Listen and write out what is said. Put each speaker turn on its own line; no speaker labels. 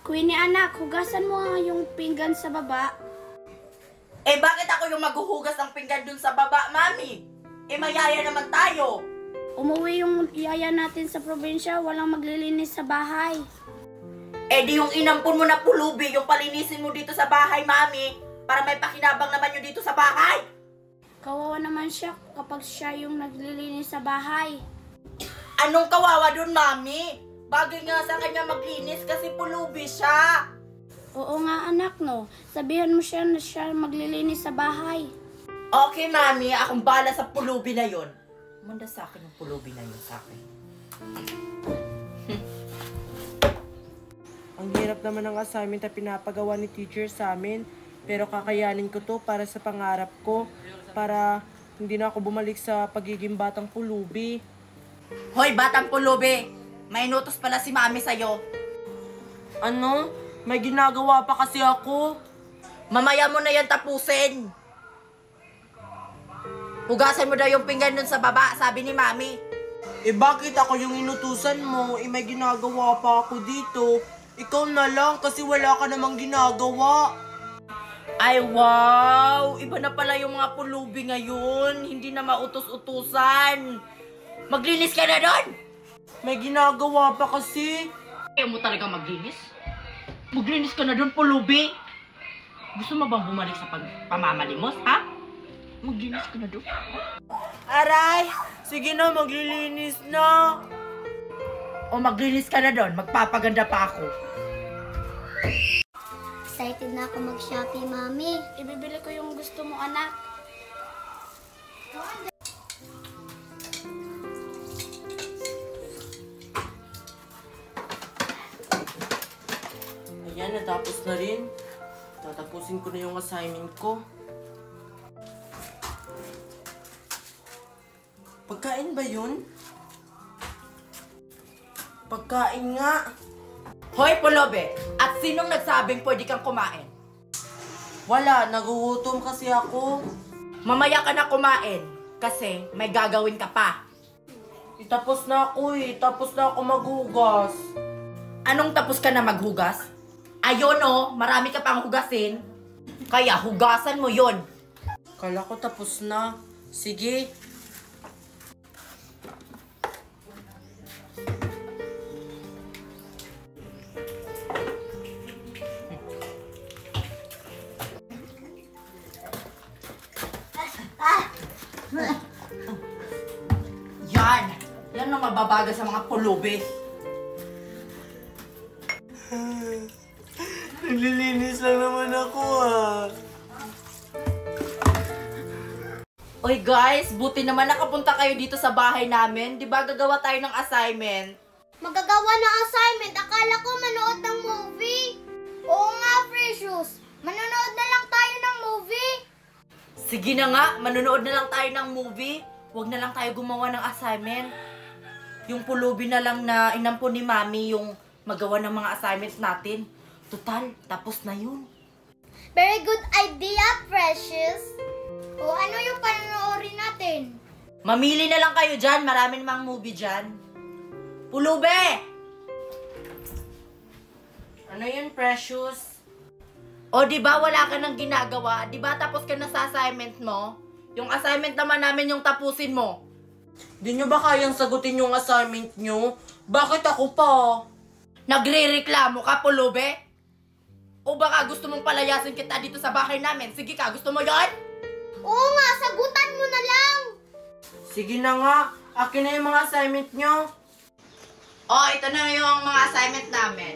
Queenie anak, hugasan mo nga yung pinggan sa baba.
Eh bakit ako yung maghuhugas ng pinggan dun sa baba, Mami? Eh mayaya naman tayo.
Umuwi yung yaya natin sa probinsya, walang maglilinis sa bahay.
Eh di yung inampun mo na pulubi, yung palinisin mo dito sa bahay, Mami, para may pakinabang naman yun dito sa bahay.
Kawawa naman siya kapag siya yung naglilinis sa bahay.
Anong kawawa dun, Mami? Bagay nga sa kanya maglinis kasi pulubi siya.
Oo nga anak no, sabihan mo siya na siya maglilinis sa bahay.
Okay, Mami, akong bala sa pulubi na yun. Manda sa akin yung pulubi na yun sa akin.
Ang hirap naman ng assignment na pinapagawa ni teacher sa amin. Pero kakayanin ko to para sa pangarap ko. Para hindi na ako bumalik sa pagiging batang pulubi.
Hoy, batang pulubi! May inutos pala si Mami sa'yo.
Ano? May ginagawa pa kasi ako.
Mamaya mo na yan tapusin. Hugasan mo daw yung pinggan dun sa baba, sabi ni Mami.
Eh bakit ako yung inutusan mo? Eh may ginagawa pa ako dito. Ikaw na lang kasi wala ka namang ginagawa.
Ay wow! Iba na pala yung mga pulubi ngayon. Hindi na mautos-utusan. Maglinis ka na doon!
May ginagawa pa kasi.
Ayaw mo talaga maglinis? Maglinis ka na doon, pulubi! Gusto mo bang bumalik sa pamamalimos, ha? Maglinis ka na doon.
Aray! Sige na, maglilinis na.
O maglinis ka na doon, magpapaganda pa ako.
Excited na ako mag-Shopee, Mami.
Ibibili ko yung gusto mo anak.
Ayan, natapos na rin. Tatapusin ko na yung assignment ko. Pagkain ba yun? Pagkain nga.
Hoy, pulubi! At sinong nagsabing pwede kang kumain?
Wala, nagugutom kasi ako.
Mamaya ka na kumain kasi may gagawin ka pa.
Tapos na ako eh. Tapos na ako maghugas.
Anong tapos ka na maghugas? Ayun oh, marami ka pang hugasin. Kaya hugasan mo yon.
Kala ko tapos na. Sige.
Yan! Yan ang mababaga sa mga pulubi.
Naglilinis lang naman ako ah.
Oy guys, buti naman nakapunta kayo dito sa bahay namin. Di ba gagawa tayo ng assignment?
Magagawa ng assignment. Akala ko manood ng movie. Oo nga, Precious. Manonood na lang tayo ng movie.
Sige na nga, manonood na lang tayo ng movie. Huwag na lang tayo gumawa ng assignment. Yung pulubi na lang na inampun ni Mami yung magawa ng mga assignments natin. Total, tapos na yun.
Very good idea, Precious. O ano yung panonoorin natin?
Mamili na lang kayo dyan. Marami namang movie dyan. Pulube!
Ano yun, Precious?
O, di ba wala ka nang ginagawa? Di ba tapos ka na sa assignment mo? Yung assignment naman namin yung tapusin mo.
Di nyo ba kayang sagutin yung assignment nyo? Bakit ako pa?
Nagre-reklamo ka, pulube? O baka gusto mong palayasin kita dito sa bahay namin? Sige ka, gusto mo yon?
Oo nga, sagutan mo na lang.
Sige na nga. Akin na yung mga assignment nyo.
O, ito na yung mga assignment namin.